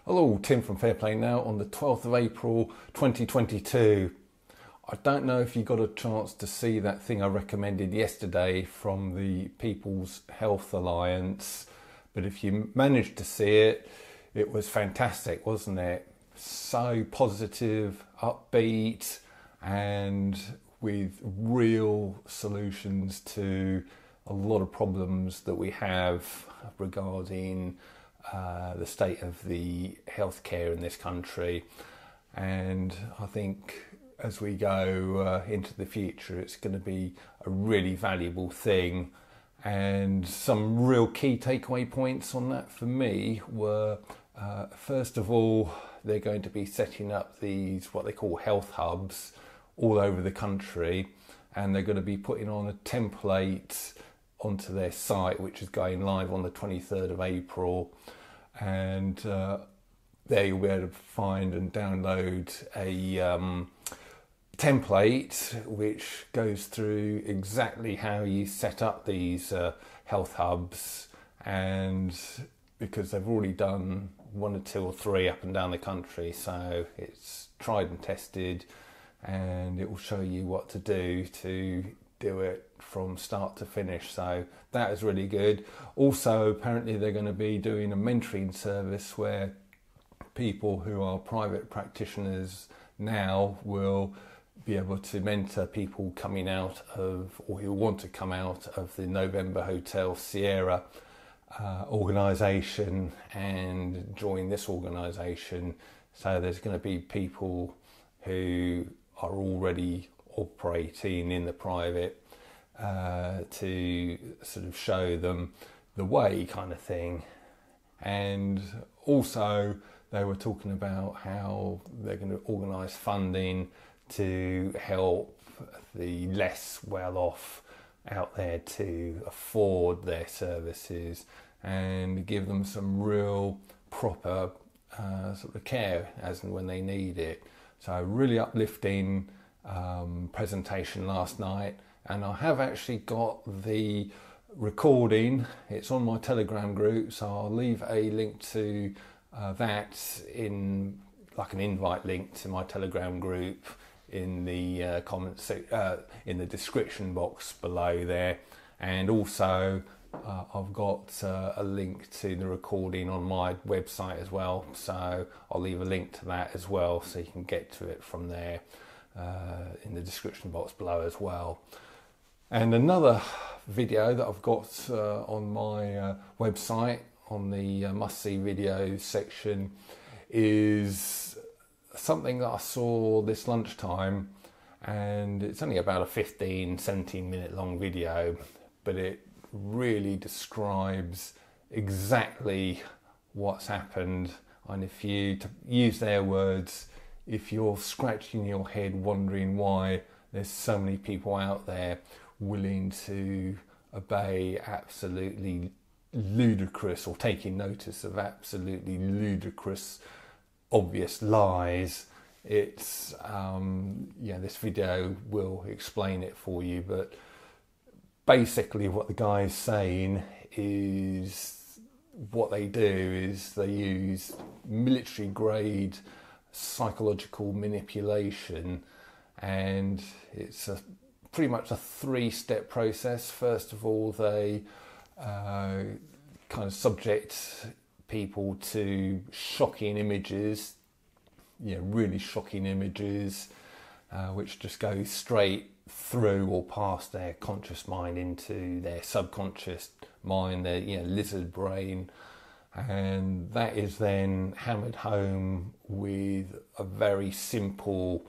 Hello, Tim from Fairplay Now on the 12th of April 2022. I don't know if you got a chance to see that thing I recommended yesterday from the People's Health Alliance, but if you managed to see it, it was fantastic, wasn't it? So positive, upbeat, and with real solutions to a lot of problems that we have regarding the state of the healthcare in this country. And I think as we go into the future, it's going to be a really valuable thing. And some real key takeaway points on that for me were, first of all, they're going to be setting up these what they call health hubs all over the country, and they're going to be putting on a template onto their site, which is going live on the 23rd of April. And there you'll be able to find and download a template which goes through exactly how you set up these health hubs, and because they've already done one or two or three up and down the country, so it's tried and tested, and it will show you what to do it from start to finish. So that is really good. Also, apparently they're going to be doing a mentoring service where people who are private practitioners now will be able to mentor people coming out of, or who want to come out of, the November Hotel Sierra organisation and join this organisation. So there's going to be people who are already operating in the private to sort of show them the way, kind of thing. And also they were talking about how they're going to organise funding to help the less well off out there to afford their services and give them some real proper sort of care as and when they need it. So really uplifting presentation last night, and I have actually got the recording. It's on my Telegram group, so I'll leave a link to that in like an invite link to my Telegram group in the comments in the description box below there. And also I've got a link to the recording on my website as well, so I'll leave a link to that as well, so you can get to it from there in the description box below as well. And another video that I've got on my website on the must-see videos section is something that I saw this lunchtime, and it's only about a 15-17 minute long video, but it really describes exactly what's happened. And if you, to use their words, if you're scratching your head wondering why there's so many people out there willing to obey absolutely ludicrous, or taking notice of absolutely ludicrous obvious lies, it's this video will explain it for you. But basically what the guy's saying is, what they do is they use military grade psychological manipulation, and it's pretty much a three-step process. First of all, they kind of subject people to shocking images, really shocking images, which just go straight through or past their conscious mind into their subconscious mind, their lizard brain, and that is then hammered home with a very simple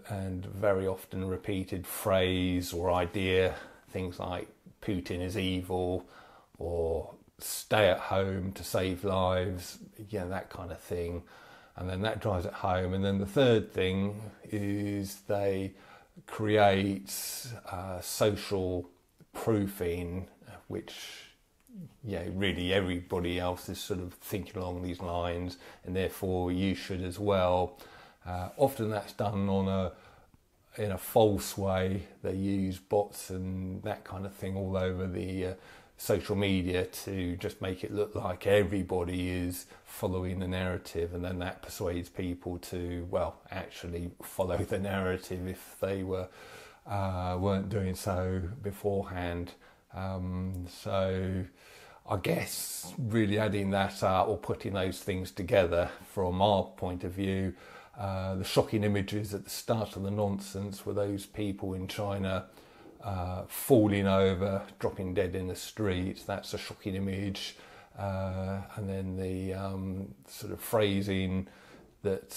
and very often repeated phrase or idea, things like Putin is evil, or stay at home to save lives, that kind of thing. And then that drives it home. And then the third thing is they create social proofing, which really everybody else is sort of thinking along these lines, and therefore you should as well. Often that's done in a false way. They use bots and that kind of thing all over the social media to just make it look like everybody is following the narrative, and then that persuades people to, well, actually follow the narrative if they weren't doing so beforehand. So I guess really adding that up, or putting those things together from our point of view, the shocking images at the start of the nonsense were those people in China falling over, dropping dead in the street. That's a shocking image. And then the sort of phrasing that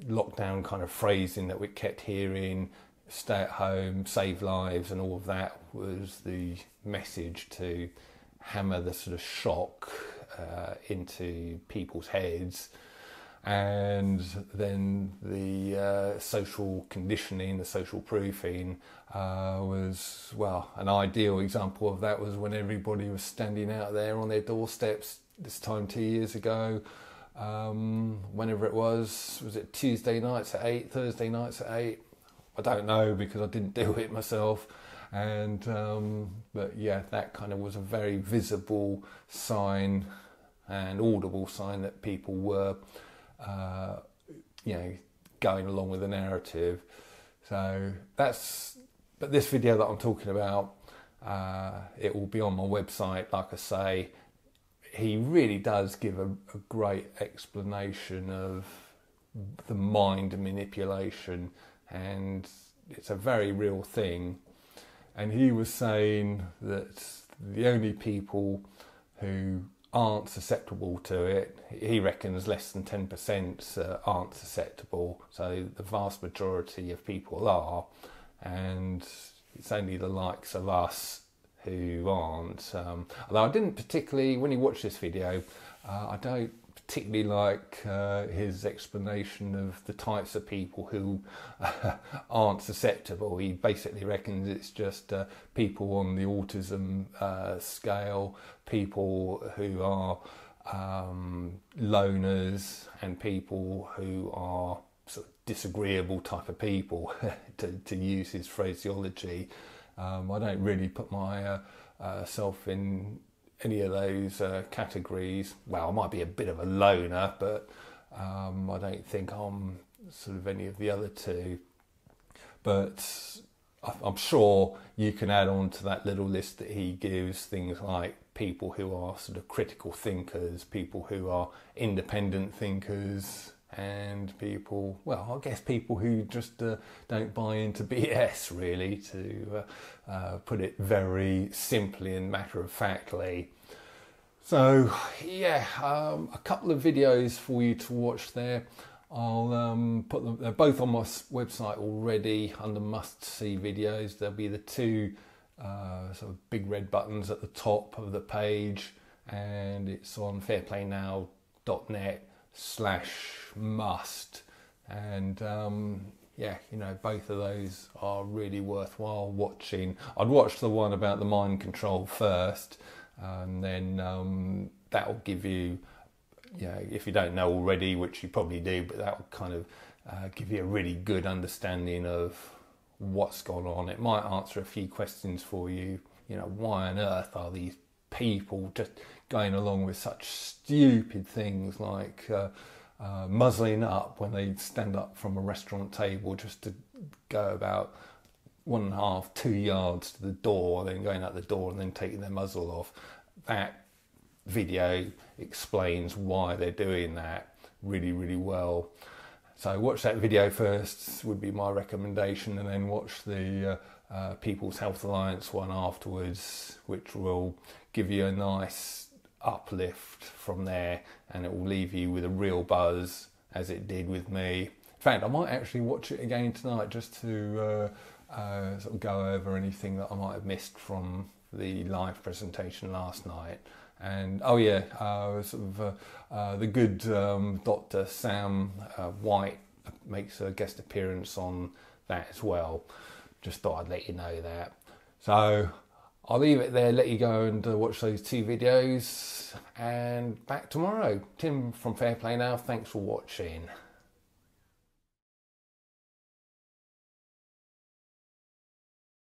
lockdown kind of phrasing that we kept hearing, stay at home, save lives, and all of that was the message to hammer the sort of shock into people's heads. And then the social conditioning, the social proofing was, well, an ideal example of that was when everybody was standing out there on their doorsteps this time 2 years ago, whenever it was it Tuesday nights at 8, Thursday nights at 8? I don't know, because I didn't do it myself. And but yeah, that kind of was a very visible sign and audible sign that people were going along with the narrative. So but this video that I'm talking about, it will be on my website. Like I say, he really does give a great explanation of the mind manipulation, and it's a very real thing. And he was saying that the only people who aren't susceptible to it, he reckons less than 10% aren't susceptible, so the vast majority of people are, and it's only the likes of us who aren't. Although I didn't particularly, when you watch this video, I don't particularly like his explanation of the types of people who aren't susceptible. He basically reckons it's just people on the autism scale, people who are loners, and people who are sort of disagreeable type of people, to use his phraseology. I don't really put myself in any of those categories. Well, I might be a bit of a loner, but I don't think I'm sort of any of the other two. But I'm sure you can add on to that little list that he gives things like people who are sort of critical thinkers, people who are independent thinkers, and people, well, I guess people who just don't buy into BS, really, to put it very simply and matter-of-factly. So, yeah, a couple of videos for you to watch there. I'll put them, they're both on my website already under must-see videos. There'll be the two sort of big red buttons at the top of the page, and it's on fairplaynow.net/must. And yeah, both of those are really worthwhile watching. I'd watch the one about the mind control first, and then that will give you, if you don't know already, which you probably do, but that will kind of give you a really good understanding of what's gone on. It might answer a few questions for you. Why on earth are these people just going along with such stupid things like muzzling up when they stand up from a restaurant table just to go about 1.5, 2 yards to the door, then going out the door and then taking their muzzle off. That video explains why they're doing that really, really well. So watch that video first would be my recommendation, and then watch the People's Health Alliance one afterwards, which will give you a nice uplift from there, and it will leave you with a real buzz, as it did with me. In fact, I might actually watch it again tonight just to sort of go over anything that I might have missed from the live presentation last night. And oh yeah, the good Dr. Sam White makes a guest appearance on that as well. Just thought I'd let you know that. So I'll leave it there, let you go and watch those two videos, and back tomorrow. Tim from Fair Play Now, thanks for watching.